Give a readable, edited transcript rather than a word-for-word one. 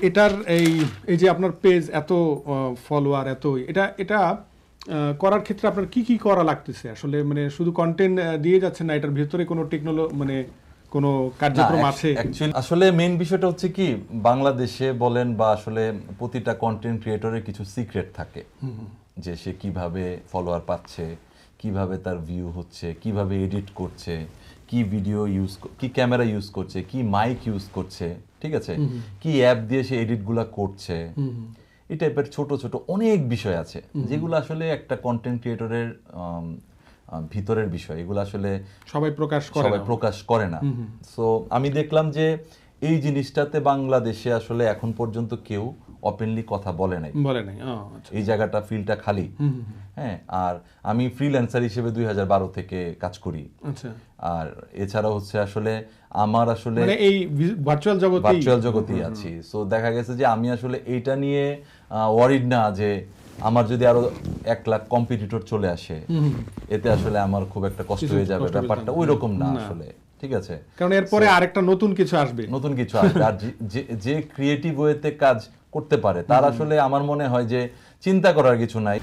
এটার এই যে আপনার পেজ এত ফলোয়ার এত এটা করার ক্ষেত্রে আপনার কি করা লাগতেছে আসলে, মানে শুধু কন্টেন্ট দিয়ে যাচ্ছেন না, এটার ভিতরে কোনো টেকনোলজি মানে কোনো কার্যক্রম আছে? আসলে মেইন বিষয়টা হচ্ছে কি, বাংলাদেশে বলেন বা আসলে প্রতিটা কন্টেন্ট ক্রিয়েটরের কিছু সিক্রেট থাকে, যে সে কিভাবে ফলোয়ার পাচ্ছে, কিভাবে তার ভিউ হচ্ছে, কিভাবে এডিট করছে, কি ভিডিও ইউজ, কি ক্যামেরা ইউজ করছে, কি মাইক ইউজ করছে, ঠিক আছে, কি অ্যাপ দিয়ে সে এডিটগুলা করছে, এই টাইপের ছোট ছোট অনেক বিষয় আছে যেগুলো আসলে একটা কন্টেন্ট ক্রিয়েটরের ভিতরের বিষয়, এগুলো আসলে সবাই প্রকাশ করে না। সো আমি দেখলাম যে এই জিনিসটাতে বাংলাদেশে আসলে এখন পর্যন্ত কেউ ওপেনলি কথা বলে নাই। এই জায়গাটা ফিল্ডটা খালি। হ্যাঁ, আর আমি ফ্রিল্যান্সার হিসেবে 2012 থেকে কাজ করি। আর এছাড়া হচ্ছে আসলে আমার আসলে এই ভার্চুয়াল জগতেই আছি। সো দেখা গেছে যে আমি আসলে এইটা নিয়ে ওয়ারিড না যে আমার যদি আরো 1 লাখ কম্পিটিটর চলে আসে, এতে আসলে আমার খুব একটা কষ্ট হয়ে যাবে, ব্যাপারটা ওই রকম না আসলে। ঠিক আছে, কারণ এরপরে আরেকটা নতুন কিছু আসবে। আর যে ক্রিয়েটিভ ওয়েতে কাজ করতে পারে তার আসলে আমার মনে হয় যে চিন্তা করার কিছু নাই।